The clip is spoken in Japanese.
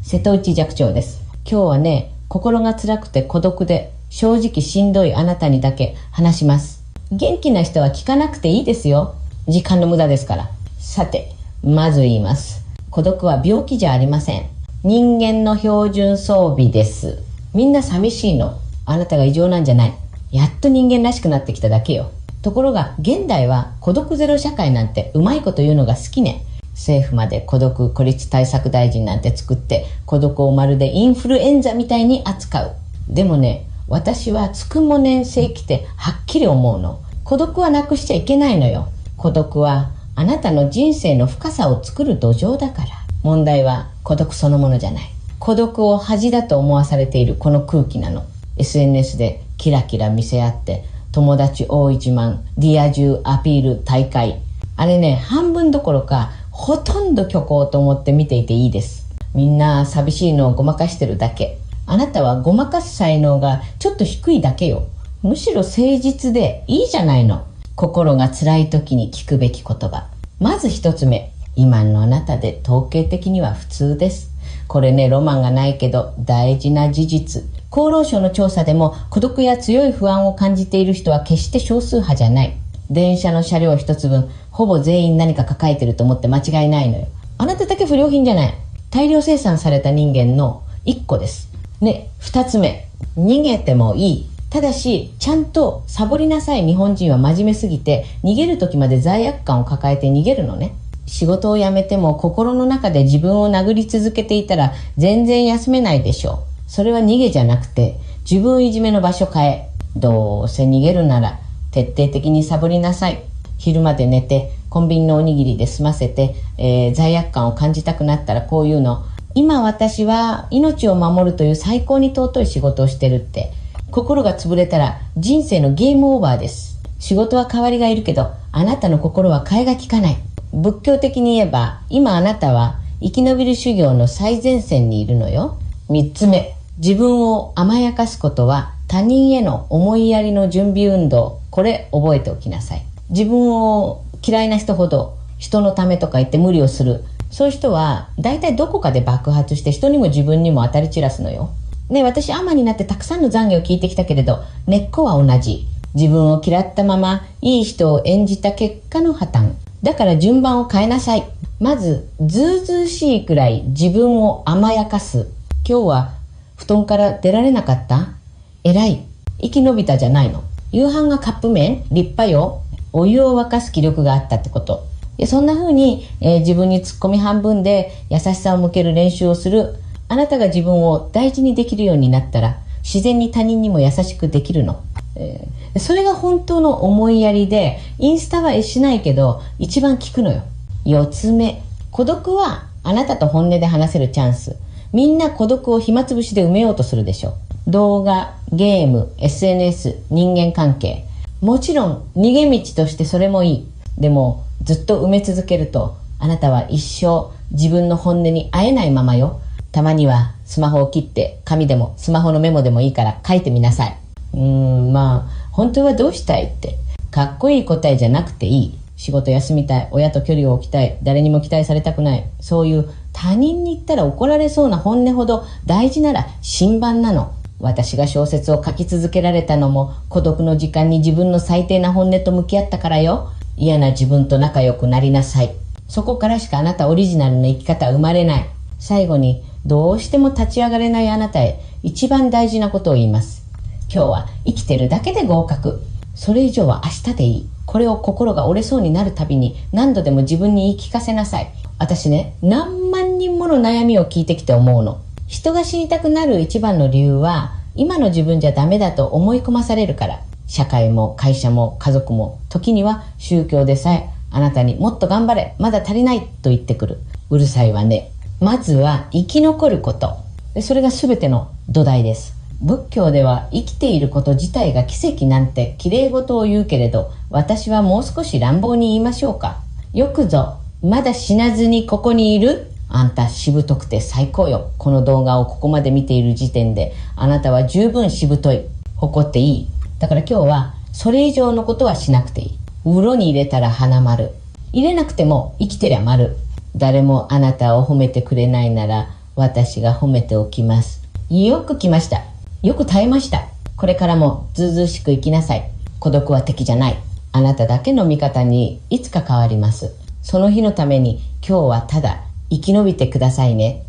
瀬戸内寂聴です。今日はね、心が辛くて孤独で正直しんどいあなたにだけ話します。元気な人は聞かなくていいですよ。時間の無駄ですから。さて、まず言います。孤独は病気じゃありません。人間の標準装備です。みんな寂しいの。あなたが異常なんじゃない。やっと人間らしくなってきただけよ。ところが現代は孤独ゼロ社会なんてうまいこと言うのが好きね。政府まで孤独孤立対策大臣なんて作って孤独をまるでインフルエンザみたいに扱う。でもね、私はつくも年生きてはっきり思うの。孤独はなくしちゃいけないのよ。孤独はあなたの人生の深さを作る土壌だから。問題は孤独そのものじゃない。孤独を恥だと思わされているこの空気なの。SNS でキラキラ見せ合って友達大一万リア充アピール大会、あれね、半分どころかほとんど虚構と思って見ていていいです。みんな寂しいのをごまかしてるだけ。あなたはごまかす才能がちょっと低いだけよ。むしろ誠実でいいじゃないの。心が辛い時に聞くべき言葉。まず一つ目、今のあなたで統計的には普通です。これね、ロマンがないけど大事な事実。厚労省の調査でも孤独や強い不安を感じている人は決して少数派じゃない。電車の車両一つ分、ほぼ全員何か抱えてると思って間違いないのよ。あなただけ不良品じゃない。大量生産された人間の一個です。ね、二つ目、逃げてもいい。ただし、ちゃんとサボりなさい。日本人は真面目すぎて、逃げる時まで罪悪感を抱えて逃げるのね。仕事を辞めても心の中で自分を殴り続けていたら全然休めないでしょう。それは逃げじゃなくて自分いじめの場所変え。どうせ逃げるなら徹底的にサボりなさい。昼まで寝てコンビニのおにぎりで済ませて、罪悪感を感じたくなったらこういうの。今私は命を守るという最高に尊い仕事をしてるって。心が潰れたら人生のゲームオーバーです。仕事は代わりがいるけどあなたの心は替えが利かない。仏教的に言えば今あなたは生き延びる修行の最前線にいるのよ。三つ目、自分を甘やかすことは他人への思いやりの準備運動。これ覚えておきなさい。自分を嫌いな人ほど人のためとか言って無理をする。そういう人は大体どこかで爆発して人にも自分にも当たり散らすのよ。ね、私アマになってたくさんの懺悔を聞いてきたけれど、根っこは同じ。自分を嫌ったままいい人を演じた結果の破綻。だから順番を変えなさい。まずずうずうしいくらい自分を甘やかす。今日は布団から出られなかった？偉い。生き延びたじゃないの。夕飯がカップ麺？立派よ。お湯を沸かす気力があったってこと。そんな風に、自分にツッコミ半分で優しさを向ける練習をする。あなたが自分を大事にできるようになったら自然に他人にも優しくできるの。それが本当の思いやりで、インスタ映えしないけど一番効くのよ。四つ目、孤独はあなたと本音で話せるチャンス。みんな孤独を暇つぶしで埋めようとするでしょ。動画、ゲーム、SNS、人間関係。もちろん逃げ道としてそれもいい。でもずっと埋め続けるとあなたは一生自分の本音に会えないままよ。たまにはスマホを切って紙でもスマホのメモでもいいから書いてみなさい。まあ本当はどうしたいってかっこいい答えじゃなくていい。仕事休みたい、親と距離を置きたい、誰にも期待されたくない。そういう他人に言ったら怒られそうな本音ほど大事なら新版なの。私が小説を書き続けられたのも孤独の時間に自分の最低な本音と向き合ったからよ。嫌な自分と仲良くなりなさい。そこからしかあなたオリジナルの生き方は生まれない。最後にどうしても立ち上がれないあなたへ一番大事なことを言います。今日は生きてるだけで合格。それ以上は明日でいい。これを心が折れそうになるたびに何度でも自分に言い聞かせなさい。私ね、何万人もの悩みを聞いてきて思うの。人が死にたくなる一番の理由は今の自分じゃダメだと思い込まされるから。社会も会社も家族も時には宗教でさえあなたにもっと頑張れ、まだ足りないと言ってくる。うるさいわね。まずは生き残ること。それが全ての土台です。仏教では生きていること自体が奇跡なんて綺麗事を言うけれど、私はもう少し乱暴に言いましょうか。よくぞまだ死なずにここにいる。あんたしぶとくて最高よ。この動画をここまで見ている時点であなたは十分しぶとい。誇っていい。だから今日はそれ以上のことはしなくていい。風呂に入れたら花丸。入れなくても生きてりゃ丸。誰もあなたを褒めてくれないなら私が褒めておきます。よく来ました。よく耐えました。これからもずうずうしく生きなさい。孤独は敵じゃない。あなただけの味方にいつか変わります。その日のために今日はただ生き延びてくださいね。